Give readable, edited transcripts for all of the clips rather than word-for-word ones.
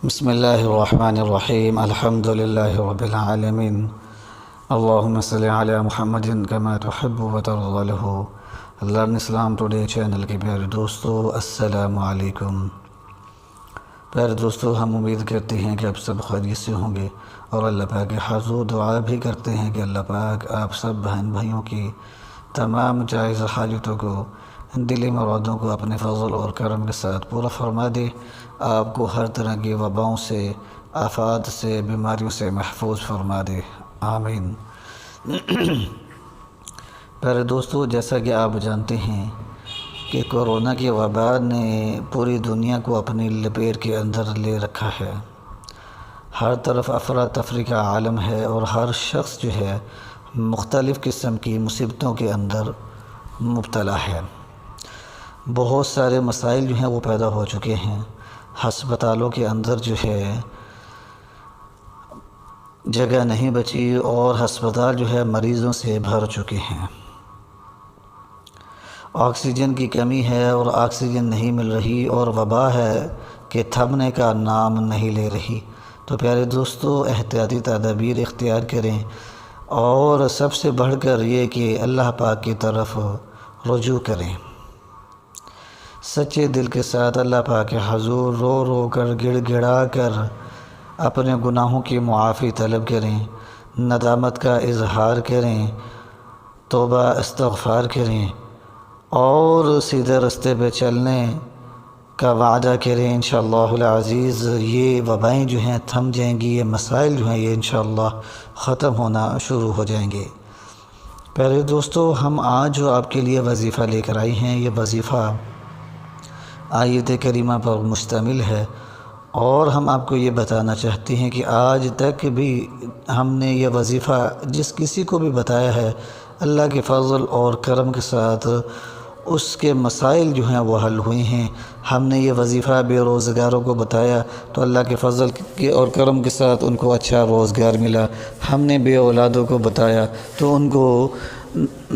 بسم الله الرحمن الرحيم الحمد لله رب العالمين اللهم صل على محمد كما تحب وترضى له لرن اسلام ٹوڈے چینل کے پیارے دوستو السلام علیکم۔ پیارے دوستو، ہم امید کرتے ہیں کہ آپ سب خیریت سے ہوں گے اور اللہ پاک کے حضور دعا بھی کرتے ہیں کہ اللہ پاک آپ سب بہن بھائیوں کی تمام جائز حاجتوں کو، دلی مرادوں کو اپنے فضل اور کرم کے ساتھ پورا فرما دے، آپ کو ہر طرح کی وباؤں سے، آفات سے، بیماریوں سے محفوظ فرما دے، آمین۔ پیارے دوستو، جیسا کہ آپ جانتے ہیں کہ کورونا کی وبا نے پوری دنیا کو اپنی لپیٹ کے اندر لے رکھا ہے۔ ہر طرف افراتفری کا عالم ہے اور ہر شخص جو ہے مختلف قسم کی مصیبتوں کے اندر مبتلا ہے۔ بہت سارے مسائل جو ہیں وہ پیدا ہو چکے ہیں۔ ہسپتالوں کے اندر جو ہے جگہ نہیں بچی اور ہسپتال جو ہے مریضوں سے بھر چکے ہیں۔ آکسیجن کی کمی ہے اور آکسیجن نہیں مل رہی، اور وبا ہے کہ تھمنے کا نام نہیں لے رہی۔ تو پیارے دوستو، احتیاطی تدابیر اختیار کریں اور سب سے بڑھ کر یہ کہ اللہ پاک کی طرف رجوع کریں۔ سچے دل کے ساتھ اللہ پاک کے حضور رو رو کر، گڑ گڑا کر اپنے گناہوں کی معافی طلب کریں، ندامت کا اظہار کریں، توبہ استغفار کریں اور سیدھے رستے پہ چلنے کا وعدہ کریں۔ انشاءاللہ العزیز یہ وبائیں جو ہیں تھم جائیں گی، یہ مسائل جو ہیں یہ انشاءاللہ ختم ہونا شروع ہو جائیں گے۔ پیارے دوستو، ہم آج جو آپ کے لیے وظیفہ لے کر آئی ہیں، یہ وظیفہ آیت کریمہ پر مشتمل ہے، اور ہم آپ کو یہ بتانا چاہتے ہیں کہ آج تک بھی ہم نے یہ وظیفہ جس کسی کو بھی بتایا ہے، اللہ کے فضل اور کرم کے ساتھ اس کے مسائل جو ہیں وہ حل ہوئے ہیں۔ ہم نے یہ وظیفہ بے روزگاروں کو بتایا تو اللہ کے فضل کے اور کرم کے ساتھ ان کو اچھا روزگار ملا۔ ہم نے بے اولادوں کو بتایا تو ان کو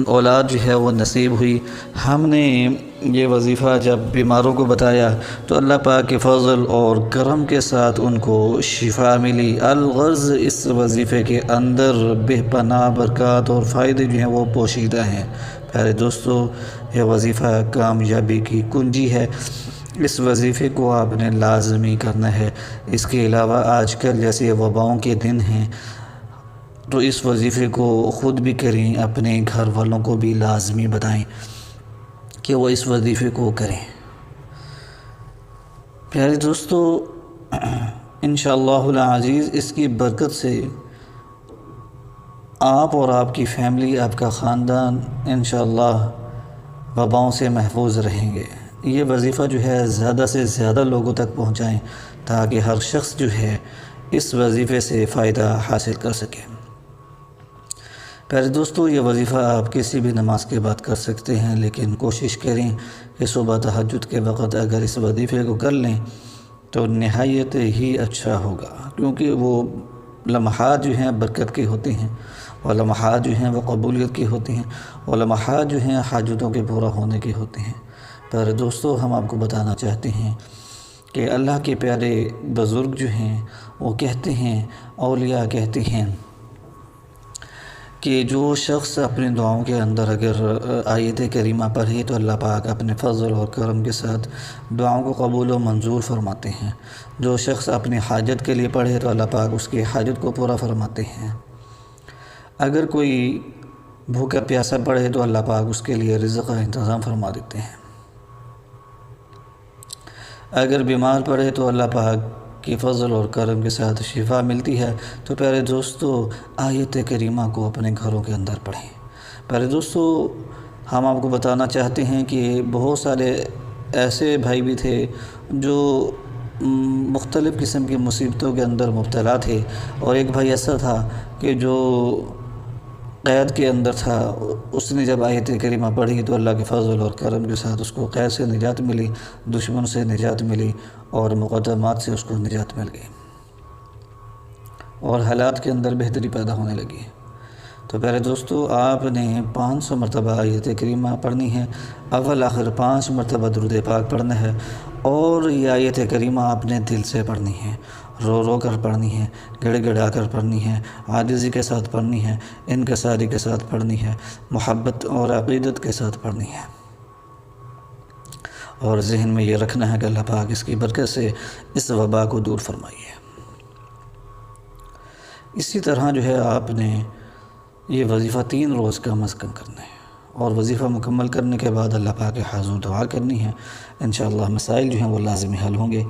اولاد جو ہے وہ نصیب ہوئی۔ ہم نے یہ وظیفہ جب بیماروں کو بتایا تو اللہ پاک کے فضل اور کرم کے ساتھ ان کو شفا ملی۔ الغرض اس وظیفے کے اندر بے پناہ برکات اور فائدے جو ہیں وہ پوشیدہ ہیں۔ پیارے دوستو، یہ وظیفہ کامیابی کی کنجی ہے۔ اس وظیفے کو آپ نے لازمی کرنا ہے۔ اس کے علاوہ آج کل جیسے وباؤں کے دن ہیں تو اس وظیفے کو خود بھی کریں، اپنے گھر والوں کو بھی لازمی بتائیں کہ وہ اس وظیفے کو کریں۔ پیارے دوستو، انشاءاللہ العزیز اس کی برکت سے آپ اور آپ کی فیملی، آپ کا خاندان انشاءاللہ وباؤں سے محفوظ رہیں گے۔ یہ وظیفہ جو ہے زیادہ سے زیادہ لوگوں تک پہنچائیں تاکہ ہر شخص جو ہے اس وظیفے سے فائدہ حاصل کر سکے۔ پیارے دوستو، یہ وظیفہ آپ کسی بھی نماز کے بعد کر سکتے ہیں، لیکن کوشش کریں کہ صبح تہجد کے وقت اگر اس وظیفے کو کر لیں تو نہایت ہی اچھا ہوگا، کیونکہ وہ لمحات جو ہیں برکت کے ہوتے ہیں، اور لمحات جو ہیں وہ قبولیت کے ہوتے ہیں، اور لمحات جو ہیں حاجتوں کے پورا ہونے کے ہوتے ہیں۔ پیارے دوستو، ہم آپ کو بتانا چاہتے ہیں کہ اللہ کے پیارے بزرگ جو ہیں وہ کہتے ہیں، اولیاء کہتے ہیں کہ جو شخص اپنے دعاؤں کے اندر اگر آیت کریمہ پڑھے تو اللہ پاک اپنے فضل اور کرم کے ساتھ دعاؤں کو قبول و منظور فرماتے ہیں۔ جو شخص اپنی حاجت کے لیے پڑھے تو اللہ پاک اس کی حاجت کو پورا فرماتے ہیں۔ اگر کوئی بھوکا پیاسا پڑھے تو اللہ پاک اس کے لیے رزق کا انتظام فرما دیتے ہیں۔ اگر بیمار پڑھے تو اللہ پاک کی فضل اور کرم کے ساتھ شفا ملتی ہے۔ تو پیارے دوستو، آیت کریمہ کو اپنے گھروں کے اندر پڑھیں۔ پیارے دوستو، ہم آپ کو بتانا چاہتے ہیں کہ بہت سارے ایسے بھائی بھی تھے جو مختلف قسم کی مصیبتوں کے اندر مبتلا تھے، اور ایک بھائی ایسا تھا کہ جو قید کے اندر تھا۔ اس نے جب آیت کریمہ پڑھی تو اللہ کے فضل اور کرم کے ساتھ اس کو قید سے نجات ملی، دشمن سے نجات ملی، اور مقدمات سے اس کو نجات مل گئی، اور حالات کے اندر بہتری پیدا ہونے لگی۔ تو پیارے دوستو، آپ نے 500 مرتبہ آیت کریمہ پڑھنی ہے، اول آخر 5 مرتبہ درود پاک پڑھنا ہے، اور یہ آیت کریمہ آپ نے دل سے پڑھنی ہے، رو رو کر پڑھنی ہے، گڑ گڑا کر پڑھنی ہے، عاجزی کے ساتھ پڑھنی ہے، انکساری کے ساتھ پڑھنی ہے، محبت اور عقیدت کے ساتھ پڑھنی ہے، اور ذہن میں یہ رکھنا ہے کہ اللہ پاک اس کی برکت سے اس وبا کو دور فرمائیے۔ اسی طرح جو ہے آپ نے یہ وظیفہ 3 روز کم از کم کرنا ہے، اور وظیفہ مکمل کرنے کے بعد اللہ پاک کے حضور دعا کرنی ہے۔ انشاءاللہ مسائل جو ہیں وہ لازمی حل ہوں گے۔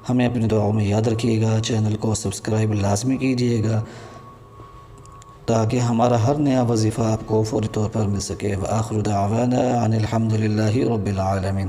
ہمیں اپنی دعاؤں میں یاد رکھیے گا، چینل کو سبسکرائب لازمی کیجیے گا تاکہ ہمارا ہر نیا وظیفہ آپ کو فوری طور پر مل سکے۔ وآخر دعوانا ان الحمد للہ رب العالمین۔